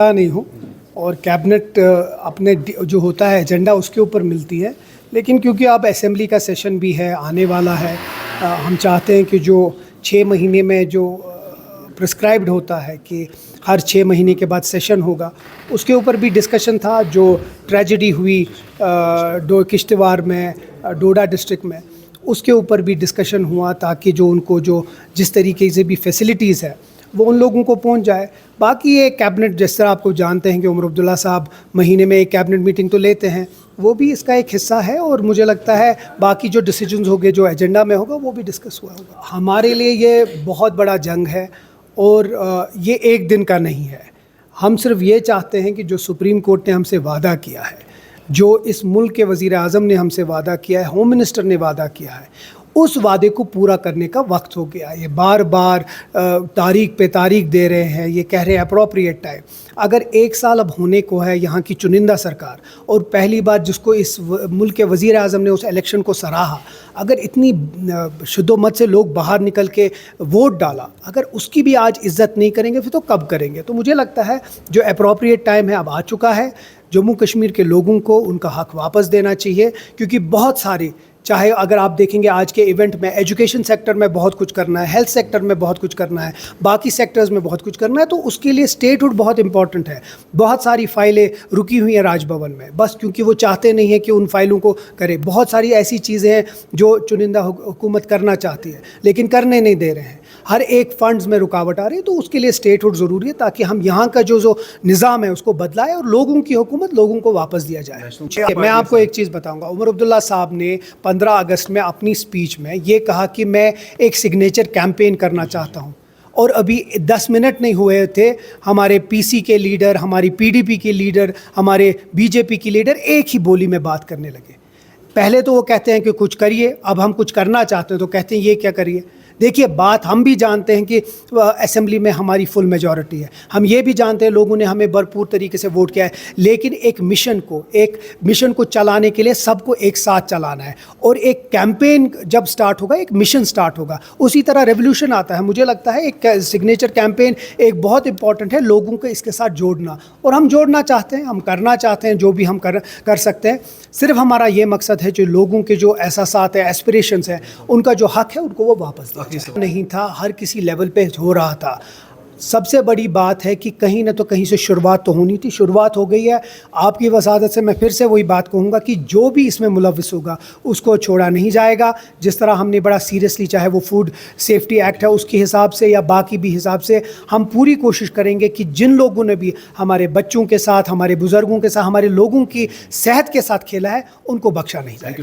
नहीं हूँ और कैबिनेट अपने जो होता है एजेंडा उसके ऊपर मिलती है, लेकिन क्योंकि अब असेंबली का सेशन भी है आने वाला है, हम चाहते हैं कि जो 6 महीने में जो प्रिस्क्राइब्ड होता है कि हर 6 महीने के बाद सेशन होगा, उसके ऊपर भी डिस्कशन था। जो ट्रेजेडी हुई किश्तवाड़ में, डोडा डिस्ट्रिक्ट में, उसके ऊपर भी डिस्कशन हुआ ताकि जो उनको जो जिस तरीके से भी फैसिलिटीज़ है वो उन लोगों को पहुंच जाए। बाकी ये कैबिनेट, जिस तरह आपको जानते हैं कि उमर अब्दुल्ला साहब महीने में एक कैबिनेट मीटिंग तो लेते हैं, वो भी इसका एक हिस्सा है और मुझे लगता है बाकी जो डिसीजंस होंगे, जो एजेंडा में होगा, वो भी डिस्कस हुआ होगा। हमारे लिए ये बहुत बड़ा जंग है और ये एक दिन का नहीं है। हम सिर्फ ये चाहते हैं कि जो सुप्रीम कोर्ट ने हमसे वादा किया है, जो इस मुल्क के वज़ीर आज़म ने हमसे वादा किया है, होम मिनिस्टर ने वादा किया है, उस वादे को पूरा करने का वक्त हो गया। ये बार बार तारीख पे तारीख दे रहे हैं, ये कह रहे हैं अप्रोप्रिएट टाइम। अगर 1 साल अब होने को है यहाँ की चुनिंदा सरकार, और पहली बार जिसको इस मुल्क के वज़ीर आज़म ने उस इलेक्शन को सराहा, अगर इतनी शुद्धोमत से लोग बाहर निकल के वोट डाला, अगर उसकी भी आज इज़्ज़त नहीं करेंगे फिर तो कब करेंगे। तो मुझे लगता है जो अप्रोप्रिएट टाइम है अब आ चुका है। जम्मू कश्मीर के लोगों को उनका हक़ वापस देना चाहिए, क्योंकि बहुत सारे, चाहे अगर आप देखेंगे आज के इवेंट में, एजुकेशन सेक्टर में बहुत कुछ करना है, हेल्थ सेक्टर में बहुत कुछ करना है, बाकी सेक्टर्स में बहुत कुछ करना है, तो उसके लिए स्टेटहुड बहुत इंपॉर्टेंट है। बहुत सारी फ़ाइलें रुकी हुई हैं राजभवन में, बस क्योंकि वो चाहते नहीं हैं कि उन फ़ाइलों को करें। बहुत सारी ऐसी चीज़ें हैं जो चुनिंदा हुकूमत करना चाहती है लेकिन करने नहीं दे रहे हैं। हर एक फ़ंड्स में रुकावट आ रही है, तो उसके लिए स्टेटहुड ज़रूरी है ताकि हम यहाँ का जो निज़ाम है उसको बदलाएं और लोगों की हुकूमत लोगों को वापस दिया जाए। मैं आपको एक चीज़ बताऊँगा, उमर अब्दुल्ला साहब ने 15 अगस्त में अपनी स्पीच में ये कहा कि मैं एक सिग्नेचर कैंपेन करना चाहता हूँ, और अभी 10 मिनट नहीं हुए थे, हमारे पीसी के लीडर, हमारी पीडीपी के लीडर, हमारे बीजेपी के लीडर एक ही बोली में बात करने लगे। पहले तो वो कहते हैं कि कुछ करिए, अब हम कुछ करना चाहते हैं तो कहते हैं ये क्या करिए। देखिए, बात हम भी जानते हैं कि असेंबली में हमारी फुल मेजॉरिटी है, हम ये भी जानते हैं लोगों ने हमें भरपूर तरीके से वोट किया है, लेकिन एक मिशन को चलाने के लिए सबको एक साथ चलाना है, और एक कैंपेन जब स्टार्ट होगा, एक मिशन स्टार्ट होगा, उसी तरह रेवोल्यूशन आता है। मुझे लगता है एक सिग्नेचर कैंपेन एक बहुत इंपॉर्टेंट है, लोगों को इसके साथ जोड़ना, और हम जोड़ना चाहते हैं, हम करना चाहते हैं जो भी हम कर सकते हैं। सिर्फ हमारा ये मकसद है जो लोगों के जो एहसासात है, एस्पिरेशंस हैं, उनका जो हक़ है उनको वो वापस दें। नहीं था, हर किसी लेवल पे हो रहा था। सबसे बड़ी बात है कि कहीं ना तो कहीं से शुरुआत तो होनी थी, शुरुआत हो गई है। आपकी वसादत से मैं फिर से वही बात कहूँगा कि जो भी इसमें मुलव्विस होगा उसको छोड़ा नहीं जाएगा। जिस तरह हमने बड़ा सीरियसली, चाहे वो फूड सेफ्टी एक्ट है उसके हिसाब से या बाकी भी हिसाब से, हम पूरी कोशिश करेंगे कि जिन लोगों ने भी हमारे बच्चों के साथ, हमारे बुज़ुर्गों के साथ, हमारे लोगों की सेहत के साथ खेला है, उनको बख्शा नहीं जाएगा।